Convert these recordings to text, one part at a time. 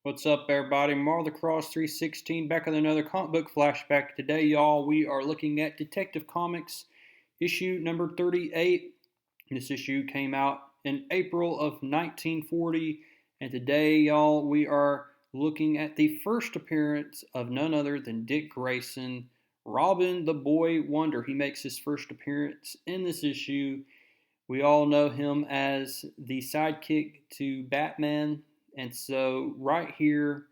What's up, everybody? Marl the Cross 316 back with another comic book flashback. Today, y'all, we are looking at Detective Comics issue number 38. This issue came out in April of 1940, and today, y'all, we are looking at the first appearance of none other than Dick Grayson, Robin the Boy Wonder. He makes his first appearance in this issue. We all know him as the sidekick to Batman. And so, right here,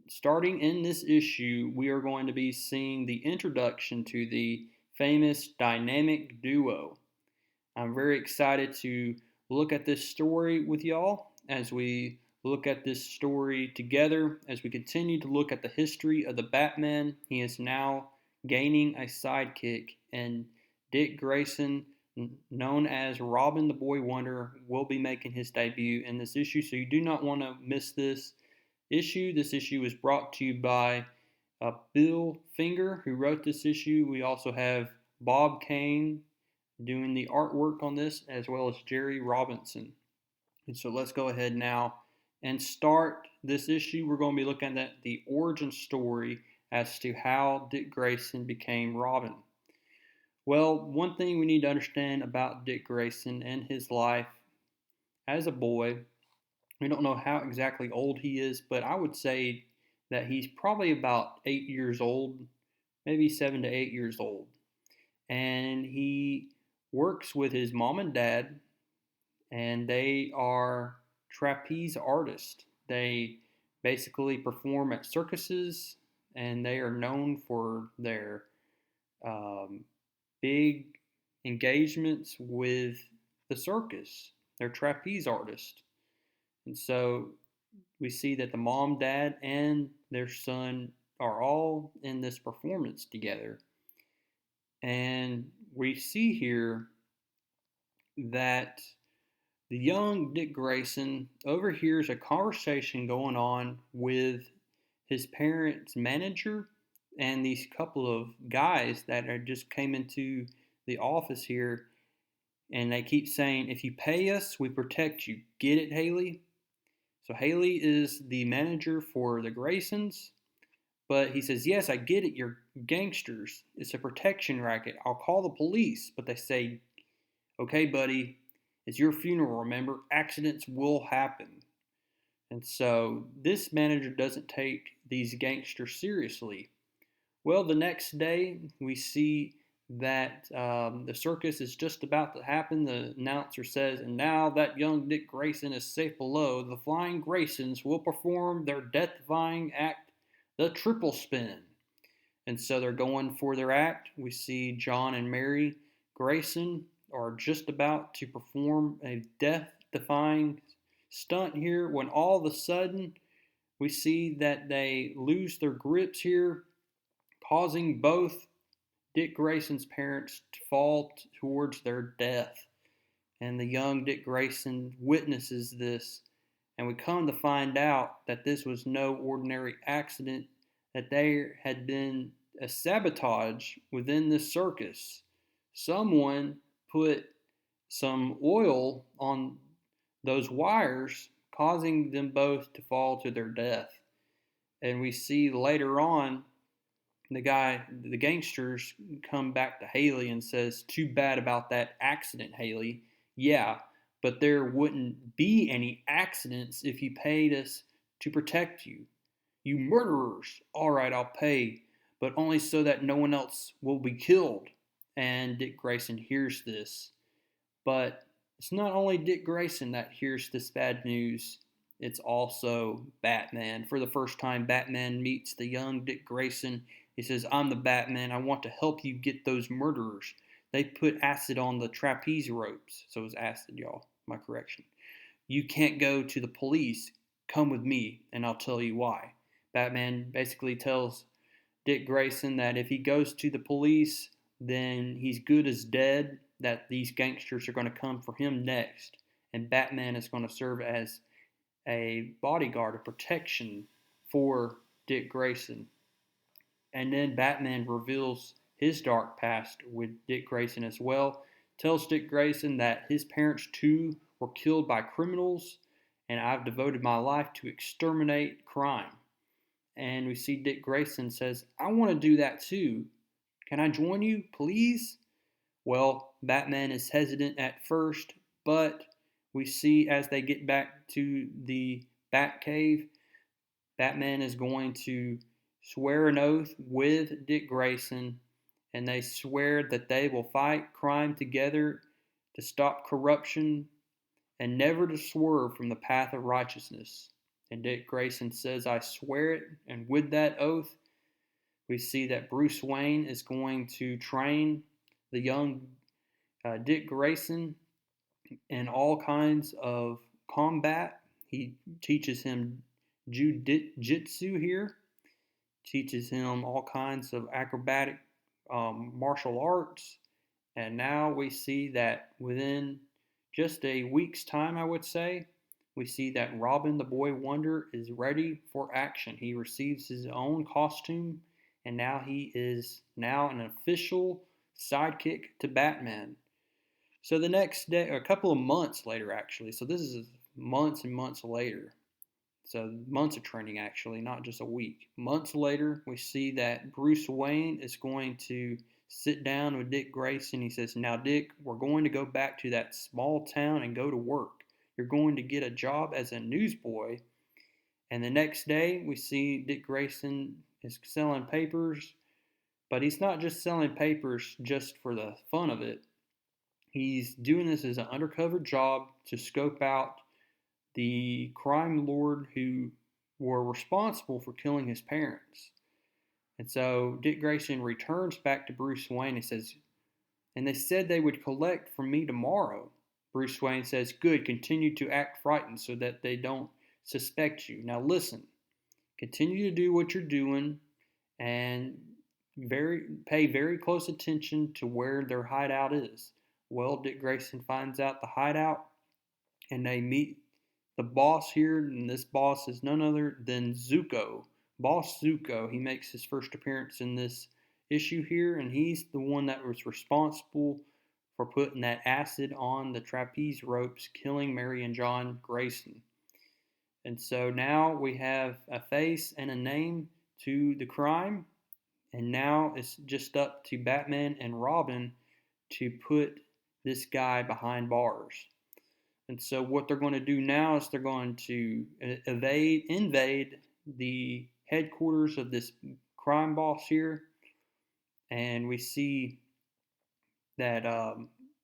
starting in this issue, we are going to be seeing the introduction to the famous dynamic duo. I'm very excited to look at this story with y'all as we look at this story together, as we continue to look at the history of the Batman. He is now gaining a sidekick, and Dick Grayson, known as Robin the Boy Wonder, will be making his debut in this issue, so you do not want to miss this issue. This issue is brought to you by Bill Finger, who wrote this issue. We also have Bob Kane doing the artwork on this, as well as Jerry Robinson. And so let's go ahead now and start this issue. We're going to be looking at the origin story as to how Dick Grayson became Robin. Well, one thing we need to understand about Dick Grayson and his life as a boy, we don't know how exactly old he is, but I would say that he's probably about 8 years old, maybe 7 to 8 years old. And he works with his mom and dad, and they are trapeze artists. They basically perform at circuses, and they are known for their um, big engagements with the circus. They're trapeze artists. And so we see that the mom, dad, and their son are all in this performance together. And we see here that the young Dick Grayson overhears a conversation going on with his parents' manager and these couple of guys that are just came into the office here, and they keep saying, "If you pay us, we protect you. Get it, Haley?" So Haley is the manager for the Graysons, but he says, "Yes, I get it. You're gangsters. It's a protection racket. I'll call the police." But they say, "Okay, buddy, it's your funeral, remember? Accidents will happen." And so this manager doesn't take these gangsters seriously. Well, the next day, we see that the circus is just about to happen. The announcer says, "And now that young Dick Grayson is safe below, the Flying Graysons will perform their death-defying act, the triple spin." And so they're going for their act. We see John and Mary Grayson are just about to perform a death-defying stunt here when all of a sudden we see that they lose their grips here, causing both Dick Grayson's parents to fall towards their death. And the young Dick Grayson witnesses this, and we come to find out that this was no ordinary accident, that there had been a sabotage within this circus. Someone put some oil on those wires, causing them both to fall to their death. And we see later on the gangsters come back to Haley and says, "Too bad about that accident, Haley. Yeah, but there wouldn't be any accidents if you paid us to protect you. You murderers. All right, I'll pay, but only so that no one else will be killed." And Dick Grayson hears this. But it's not only Dick Grayson that hears this bad news, it's also Batman. For the first time, Batman meets the young Dick Grayson. He says, "I'm the Batman. I want to help you get those murderers. They put acid on the trapeze ropes." So it was acid, y'all. My correction. "You can't go to the police. Come with me, and I'll tell you why." Batman basically tells Dick Grayson that if he goes to the police, then he's good as dead, that these gangsters are going to come for him next. And Batman is going to serve as a bodyguard, a protection for Dick Grayson. And then Batman reveals his dark past with Dick Grayson as well. Tells Dick Grayson that his parents too were killed by criminals, and I've devoted my life to exterminate crime. And we see Dick Grayson says, I want to do that too. Can I join you, please? Well, Batman is hesitant at first, but we see as they get back to the Batcave, Batman is going to swear an oath with Dick Grayson, and they swear that they will fight crime together to stop corruption and never to swerve from the path of righteousness. And Dick Grayson says, I swear it. And with that oath, we see that Bruce Wayne is going to train the young Dick Grayson in all kinds of combat. He teaches him jiu-jitsu here, teaches him all kinds of acrobatic martial arts. And now we see that within just a week's time, I would say, we see that Robin the Boy Wonder is ready for action. He receives his own costume, and now he is now an official sidekick to Batman. So the next day, or a couple of months later, actually, so this is months and months later. So months of training, actually, not just a week. Months later, we see that Bruce Wayne is going to sit down with Dick Grayson. He says, now, Dick, we're going to go back to that small town and go to work. You're going to get a job as a newsboy. And the next day, we see Dick Grayson is selling papers. But he's not just selling papers just for the fun of it. He's doing this as an undercover job to scope out the crime lord who were responsible for killing his parents. And so Dick Grayson returns back to Bruce Wayne and says, and they said they would collect from me tomorrow. Bruce Wayne says, good, continue to act frightened so that they don't suspect you. Now listen, continue to do what you're doing and pay very close attention to where their hideout is. Well, Dick Grayson finds out the hideout and they meet the boss here, and this boss is none other than Zuko. Boss Zuko, he makes his first appearance in this issue here, and he's the one that was responsible for putting that acid on the trapeze ropes, killing Mary and John Grayson. And so now we have a face and a name to the crime, and now it's just up to Batman and Robin to put this guy behind bars. And so what they're going to do now is they're going to invade the headquarters of this crime boss here. And we see that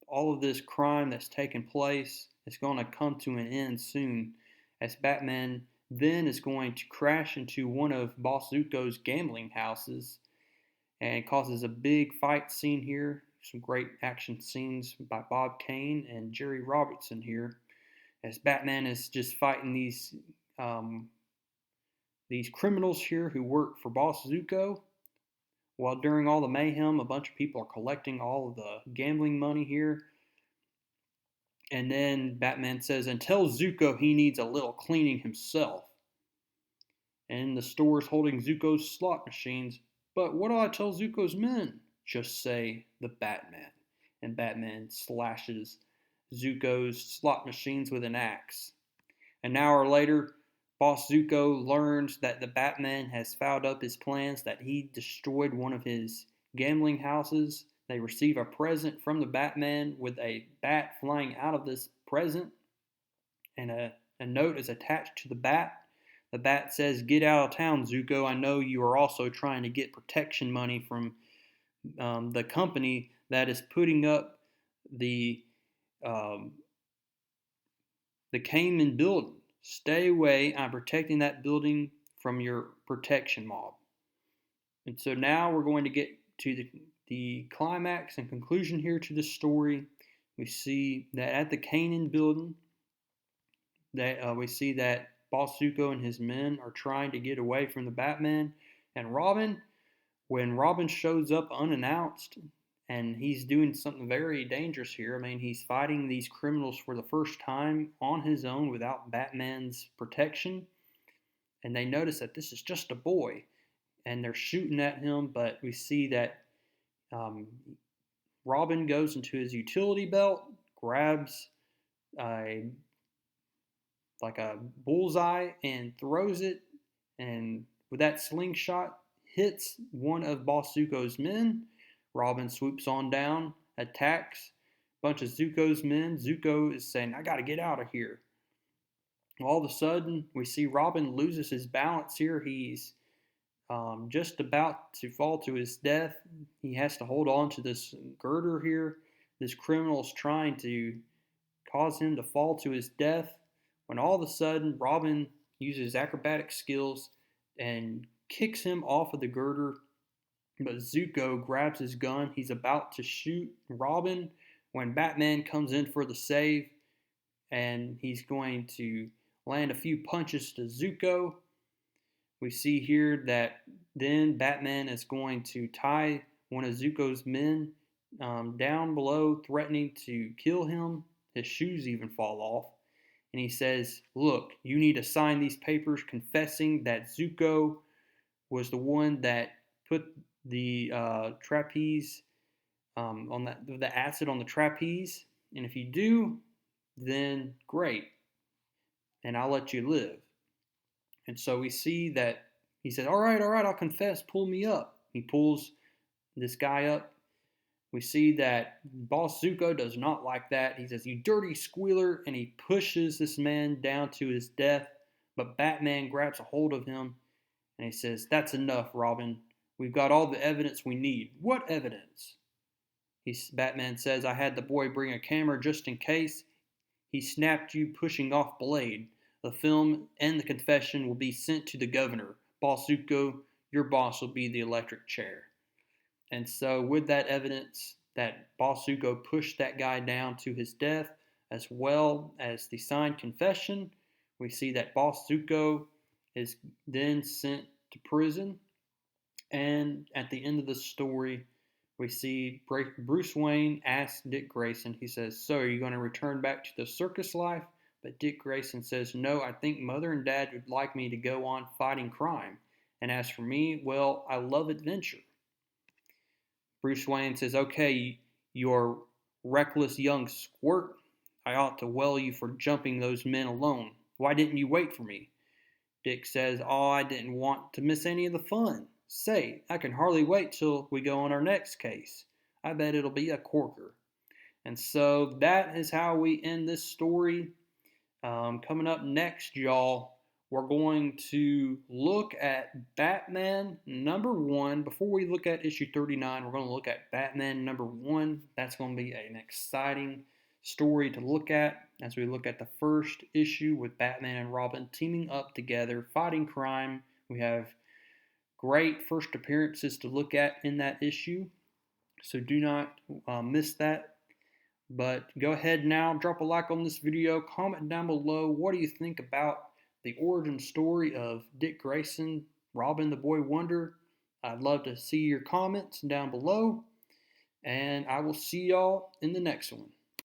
all of this crime that's taken place is going to come to an end soon, as Batman then is going to crash into one of Boss Zuko's gambling houses and causes a big fight scene here. Some great action scenes by Bob Kane and Jerry Robertson here, as Batman is just fighting these criminals here who work for Boss Zuko. While during all the mayhem, a bunch of people are collecting all of the gambling money here. And then Batman says, and tell Zuko he needs a little cleaning himself. And the store's holding Zuko's slot machines. But what do I tell Zuko's men? Just say the Batman. And Batman slashes Zuko's slot machines with an axe. An hour later, Boss Zuko learns that the Batman has fouled up his plans, that he destroyed one of his gambling houses. They receive a present from the Batman with a bat flying out of this present, and a note is attached to the bat. The bat says, get out of town, Zuko. I know you are also trying to get protection money from the company that is putting up the Kamen building. Stay away. I'm protecting that building from your protection mob. And so now we're going to get to the climax and conclusion here to the story. We see that at the Kanan building, that we see that Boss Zuko and his men are trying to get away from the Batman and Robin. When Robin shows up unannounced, and he's doing something very dangerous here. I mean, he's fighting these criminals for the first time on his own without Batman's protection. And they notice that this is just a boy, and they're shooting at him. But we see that Robin goes into his utility belt, grabs a like a bullseye and throws it. And with that slingshot, hits one of Boss Zuko's men. Robin swoops on down, attacks a bunch of Zuko's men. Zuko is saying, I gotta get out of here. All of a sudden, we see Robin loses his balance here. He's just about to fall to his death. He has to hold on to this girder here. This criminal is trying to cause him to fall to his death when all of a sudden Robin uses acrobatic skills and kicks him off of the girder. But Zuko grabs his gun. He's about to shoot Robin when Batman comes in for the save, and he's going to land a few punches to Zuko. We see here that then Batman is going to tie one of Zuko's men down below, threatening to kill him. His shoes even fall off. And he says, look, you need to sign these papers confessing that Zuko was the one that put the trapeze on the acid on the trapeze. And if you do, then great, and I'll let you live. And so we see that he says, all right, I'll confess, pull me up. He pulls this guy up. We see that Boss Zuko does not like that. He says, you dirty squealer, and he pushes this man down to his death. But Batman grabs a hold of him, and he says, that's enough, Robin. We've got all the evidence we need. What evidence? Batman says, I had the boy bring a camera just in case. He snapped you pushing off Blade. The film and the confession will be sent to the governor. Boss Zuko, your boss will be the electric chair. And so with that evidence that Boss Zuko pushed that guy down to his death, as well as the signed confession, we see that Boss Zuko is then sent to prison. And at the end of the story, we see Bruce Wayne ask Dick Grayson, he says, so are you going to return back to the circus life? But Dick Grayson says, no, I think Mother and Dad would like me to go on fighting crime. And as for me, well, I love adventure. Bruce Wayne says, okay, you're reckless young squirt. I ought to well you for jumping those men alone. Why didn't you wait for me? Dick says, oh, I didn't want to miss any of the fun. Say, I can hardly wait till we go on our next case. I bet it'll be a corker. And so that is how we end this story. Coming up next, y'all, we're going to look at Batman #1. Before we look at issue 39, we're going to look at Batman #1. That's going to be an exciting story to look at as we look at the first issue with Batman and Robin teaming up together, fighting crime. We have great first appearances to look at in that issue, so do not miss that. But go ahead now, drop a like on this video, comment down below, what do you think about the origin story of Dick Grayson, Robin the Boy Wonder? I'd love to see your comments down below, and I will see y'all in the next one.